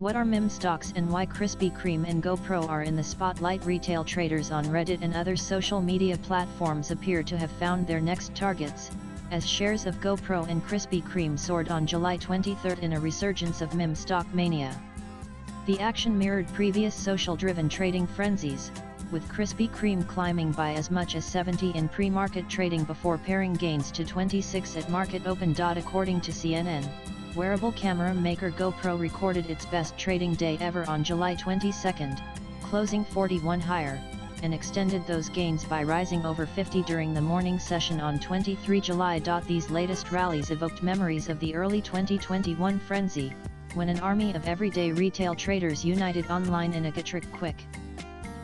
What are meme stocks and why Krispy Kreme and GoPro are in the spotlight? Retail traders on Reddit and other social media platforms appear to have found their next targets, as shares of GoPro and Krispy Kreme soared on July 23 in a resurgence of meme stock mania. The action mirrored previous social-driven trading frenzies, with Krispy Kreme climbing by as much as 70 in pre-market trading before paring gains to 26 at market open. According to CNN, wearable camera maker GoPro recorded its best trading day ever on July 22, closing 41 higher, and extended those gains by rising over 50 during the morning session on 23 July. These latest rallies evoked memories of the early 2021 frenzy, when an army of everyday retail traders united online in a get-rich-quick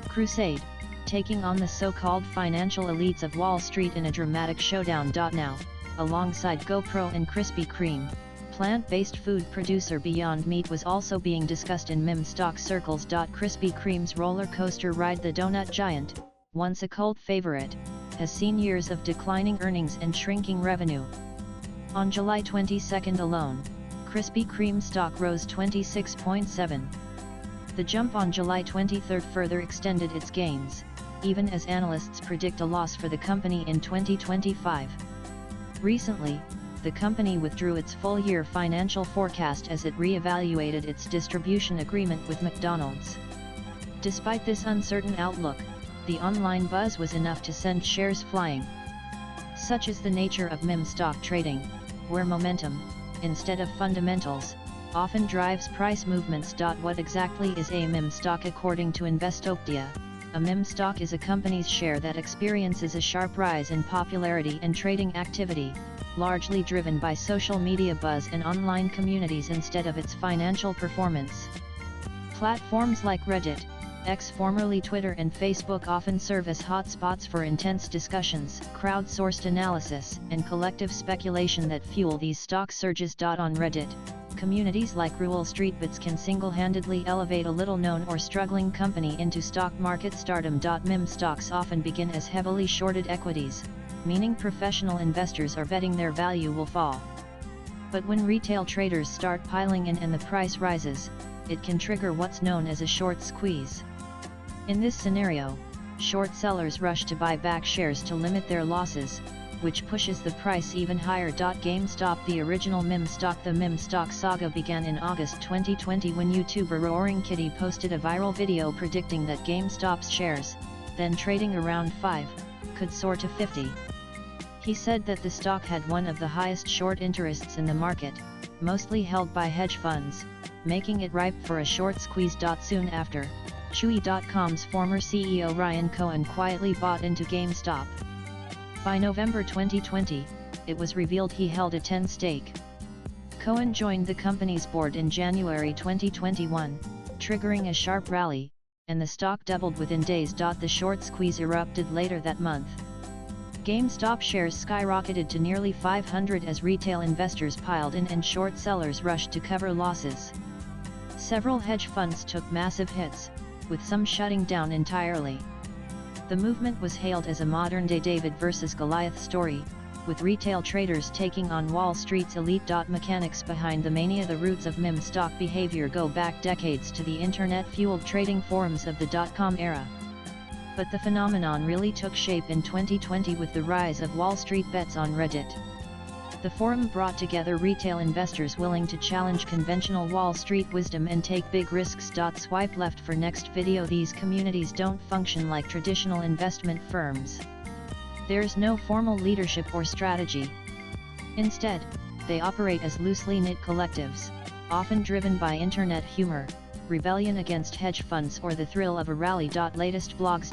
crusade, taking on the so-called financial elites of Wall Street in a dramatic showdown. Now, alongside GoPro and Krispy Kreme, plant-based food producer Beyond Meat was also being discussed in meme stock circles. Krispy Kreme's roller coaster ride, the donut giant, once a cult favorite, has seen years of declining earnings and shrinking revenue. On July 22 alone, Krispy Kreme stock rose 26.7%. The jump on July 23 further extended its gains, even as analysts predict a loss for the company in 2025. Recently, the company withdrew its full-year financial forecast as it re-evaluated its distribution agreement with McDonald's. Despite this uncertain outlook, the online buzz was enough to send shares flying. Such is the nature of meme stock trading, where momentum, instead of fundamentals, often drives price movements. What exactly is a meme stock? According to Investopedia, a meme stock is a company's share that experiences a sharp rise in popularity and trading activity, largely driven by social media buzz and online communities instead of its financial performance. Platforms like Reddit, X formerly Twitter, and Facebook often serve as hotspots for intense discussions, crowdsourced analysis, and collective speculation that fuel these stock surges. On Reddit, communities like Rural Street Bets can single-handedly elevate a little-known or struggling company into stock market stardom. Meme stocks often begin as heavily shorted equities, meaning professional investors are betting their value will fall. But when retail traders start piling in and the price rises, it can trigger what's known as a short squeeze. In this scenario, short sellers rush to buy back shares to limit their losses, which pushes the price even higher. GameStop, the original meme stock. The meme stock saga began in August 2020 when YouTuber Roaring Kitty posted a viral video predicting that GameStop's shares, then trading around 5, could soar to 50. He said that the stock had one of the highest short interests in the market, mostly held by hedge funds, making it ripe for a short squeeze. Soon after, Chewy.com's former CEO Ryan Cohen quietly bought into GameStop. By November 2020, it was revealed he held a 10% stake. Cohen joined the company's board in January 2021, triggering a sharp rally, and the stock doubled within days. The short squeeze erupted later that month. GameStop shares skyrocketed to nearly 500 as retail investors piled in and short sellers rushed to cover losses. Several hedge funds took massive hits, with some shutting down entirely. The movement was hailed as a modern-day David versus Goliath story, with retail traders taking on Wall Street's elite. Mechanics behind the mania. The roots of meme stock behavior go back decades to the internet-fueled trading forums of the dot-com era. But the phenomenon really took shape in 2020 with the rise of Wall Street Bets on Reddit. The forum brought together retail investors willing to challenge conventional Wall Street wisdom and take big risks. Swipe left for next video. These communities don't function like traditional investment firms. There's no formal leadership or strategy. Instead, they operate as loosely knit collectives, often driven by internet humor, rebellion against hedge funds, or the thrill of a rally. Latest blogs.